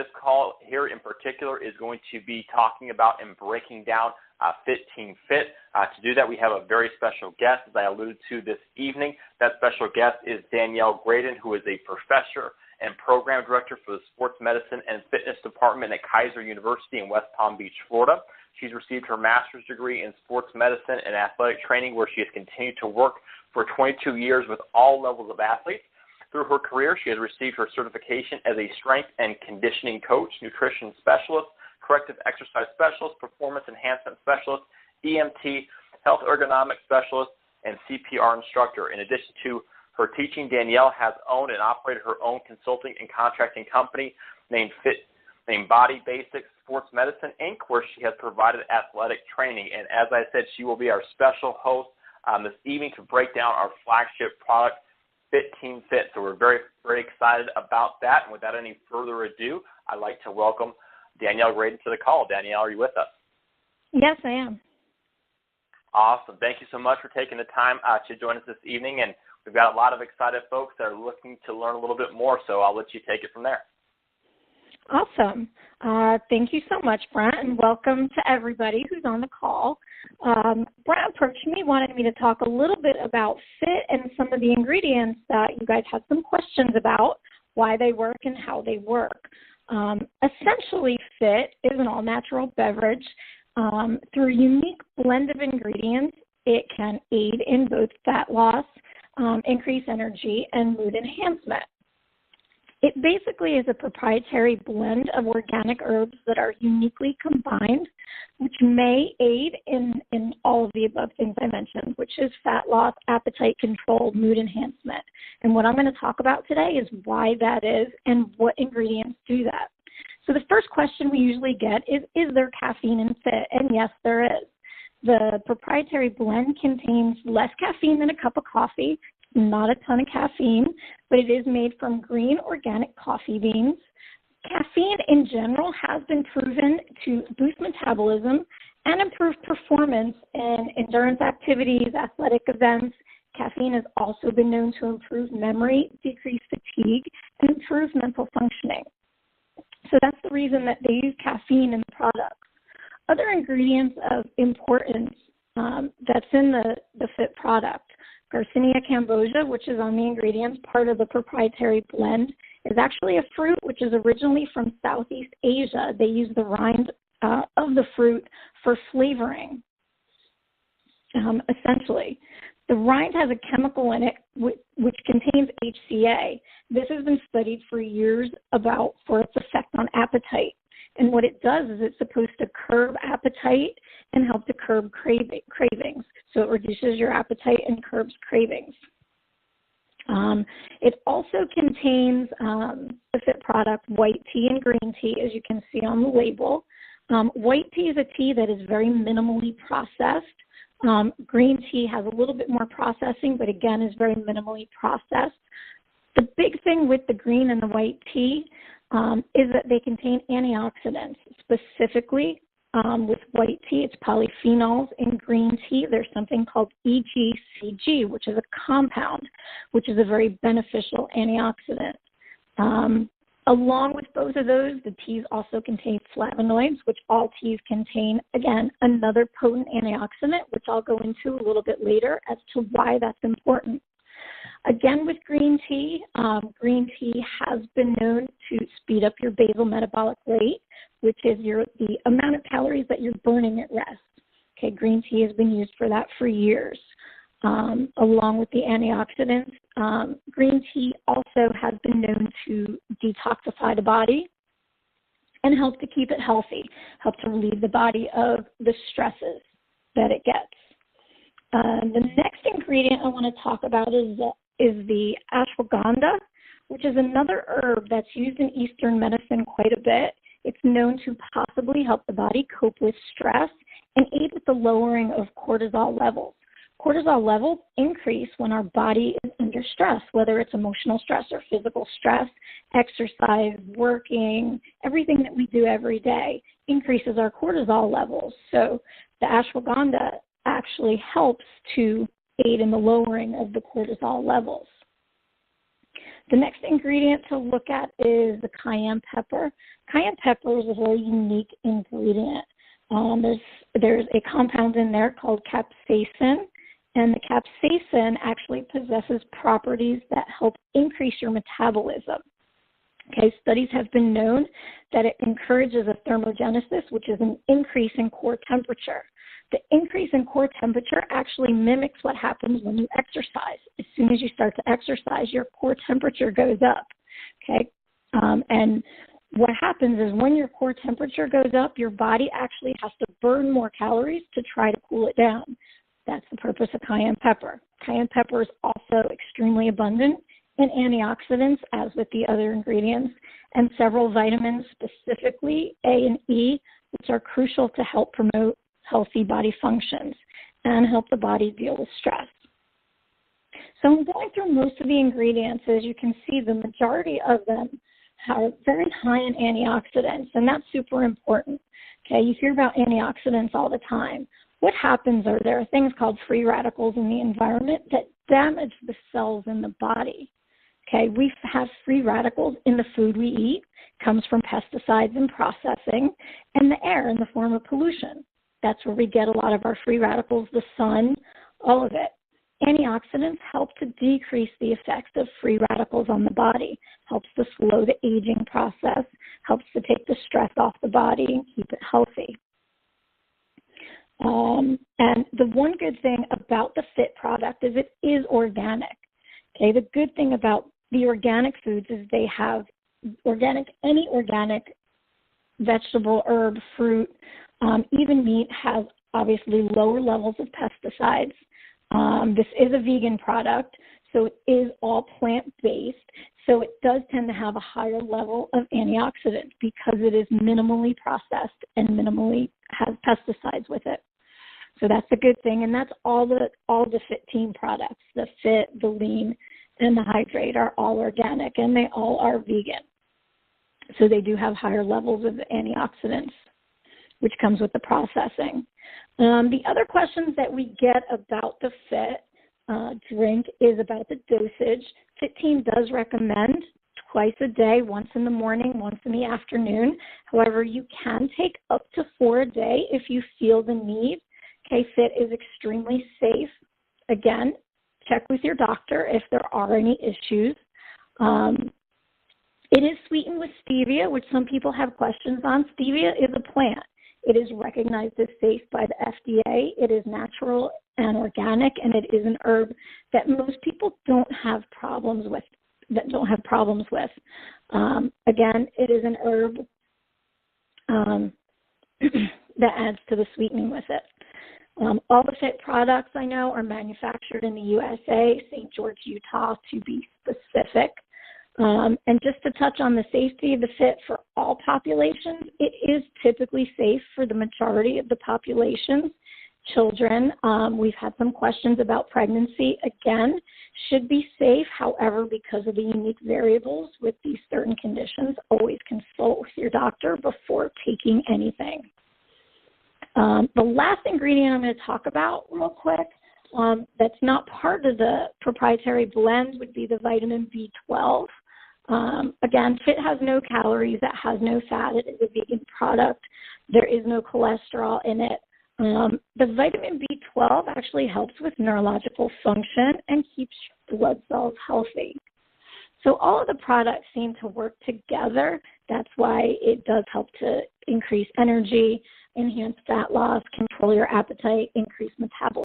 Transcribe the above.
this call here in particular is going to be talking about and breaking down FITTEAM FIT. To do that, we have a very special guest, as I alluded to this evening. That special guest is Danielle Graydon, who is a professor and program director for the Sports Medicine and Fitness Department at Keiser University in West Palm Beach, Florida. She's received her master's degree in sports medicine and athletic training, where she has continued to work for 22 years with all levels of athletes. Through her career, she has received her certification as a strength and conditioning coach, nutrition specialist, corrective exercise specialist, performance enhancement specialist, EMT, health ergonomics specialist, and CPR instructor. In addition to her teaching, Danielle has owned and operated her own consulting and contracting company named Body Basics Sports Medicine, Inc., where she has provided athletic training. And as I said, she will be our special host this evening to break down our flagship product, FITTEAM FIT. So we're very, very excited about that. And without any further ado, I'd like to welcome Danielle Graydon to the call. Danielle, are you with us? Yes, I am. Awesome. Thank you so much for taking the time to join us this evening. And we've got a lot of excited folks that are looking to learn a little bit more, so I'll let you take it from there. Awesome. Thank you so much, Brent, and welcome to everybody who's on the call. Brent approached me, wanted me to talk a little bit about FIT and some of the ingredients that you guys had some questions about, why they work and how they work. Essentially, FIT is an all-natural beverage. Through a unique blend of ingredients, it can aid in both fat loss, increase energy, and mood enhancement. It basically is a proprietary blend of organic herbs that are uniquely combined, which may aid in all of the above things I mentioned, which is fat loss, appetite control, mood enhancement. And what I'm going to talk about today is why that is and what ingredients do that. So the first question we usually get is there caffeine in FIT? And yes, there is. The proprietary blend contains less caffeine than a cup of coffee, not a ton of caffeine, but it is made from green organic coffee beans. Caffeine in general has been proven to boost metabolism and improve performance in endurance activities, athletic events. Caffeine has also been known to improve memory, decrease fatigue, and improve mental functioning. So that's the reason that they use caffeine in the product. Other ingredients of importance that's in the FIT product: Garcinia cambogia, which is on the ingredients, part of the proprietary blend, is actually a fruit which is originally from Southeast Asia. They use the rind of the fruit for flavoring, essentially. The rind has a chemical in it which contains HCA. This has been studied for years for its effect on appetite. And what it does is it's supposed to curb appetite and help to curb cravings. So it reduces your appetite and curbs cravings. It also contains the FIT product, white tea and green tea, as you can see on the label. White tea is a tea that is very minimally processed. Green tea has a little bit more processing, but again is very minimally processed. The big thing with the green and the white tea is that they contain antioxidants. Specifically, with white tea, it's polyphenols. In green tea, there's something called EGCG, which is a compound, which is a very beneficial antioxidant. Along with both of those, the teas also contain flavonoids, which all teas contain, again, another potent antioxidant, which I'll go into a little bit later as to why that's important. Again, with green tea has been known to speed up your basal metabolic rate, which is the amount of calories that you're burning at rest. Okay, green tea has been used for that for years. Along with the antioxidants, green tea also has been known to detoxify the body and help to keep it healthy, help to relieve the body of the stresses that it gets. The next ingredient I want to talk about is the ashwagandha, which is another herb that's used in Eastern medicine quite a bit. It's known to possibly help the body cope with stress and aid with the lowering of cortisol levels. Cortisol levels increase when our body is under stress, whether it's emotional stress or physical stress. Exercise, working, everything that we do every day increases our cortisol levels. So the ashwagandha actually helps to aid in the lowering of the cortisol levels. The next ingredient to look at is the cayenne pepper. Cayenne pepper is a very unique ingredient. There's a compound in there called capsaicin, and the capsaicin actually possesses properties that help increase your metabolism. Okay, studies have been known that it encourages a thermogenesis, which is an increase in core temperature. The increase in core temperature actually mimics what happens when you exercise. As soon as you start to exercise, your core temperature goes up. Okay, and what happens is when your core temperature goes up, your body actually has to burn more calories to try to cool it down. That's the purpose of cayenne pepper. Cayenne pepper is also extremely abundant in antioxidants, as with the other ingredients, and several vitamins, specifically A and E, which are crucial to help promote healthy body functions and help the body deal with stress. So I'm going through most of the ingredients. As you can see, the majority of them are very high in antioxidants, and that's super important. Okay, you hear about antioxidants all the time. What happens are there are things called free radicals in the environment that damage the cells in the body. Okay, we have free radicals in the food we eat, comes from pesticides and processing, and the air in the form of pollution. That's where we get a lot of our free radicals, the sun, all of it. Antioxidants help to decrease the effects of free radicals on the body, helps to slow the aging process, helps to take the stress off the body and keep it healthy. And the one good thing about the FIT product is it is organic. Okay, the good thing about the organic foods is they have any organic vegetable, herb, fruit, even meat has obviously lower levels of pesticides. This is a vegan product, so it is all plant-based, so it does tend to have a higher level of antioxidants because it is minimally processed and minimally has pesticides with it. So that's a good thing, and that's all the FIT team products. The FIT, the Lean, and the Hydrate are all organic, and they all are vegan. So they do have higher levels of antioxidants, which comes with the processing. The other questions that we get about the FIT drink is about the dosage. FIT team does recommend twice a day, once in the morning, once in the afternoon. However, you can take up to 4 a day if you feel the need. Okay, FIT is extremely safe. Again, check with your doctor if there are any issues. It is sweetened with stevia, which some people have questions on. Stevia is a plant. It is recognized as safe by the FDA. It is natural and organic, and it is an herb that most people don't have problems with. Again, it is an herb that adds to the sweetening with it. All the FIT products I know are manufactured in the USA, St. George, Utah, to be specific. And just to touch on the safety of the FIT for all populations, it is typically safe for the majority of the populations. Children, we've had some questions about pregnancy. Again, should be safe. However, because of the unique variables with these certain conditions, always consult with your doctor before taking anything. The last ingredient I'm going to talk about real quick that's not part of the proprietary blend would be the vitamin B12. Again, FIT has no calories, it has no fat, it is a vegan product, there is no cholesterol in it. The vitamin B12 actually helps with neurological function and keeps blood cells healthy. So all of the products seem to work together. That's why it does help to increase energy, enhance fat loss, control your appetite, increase metabolism.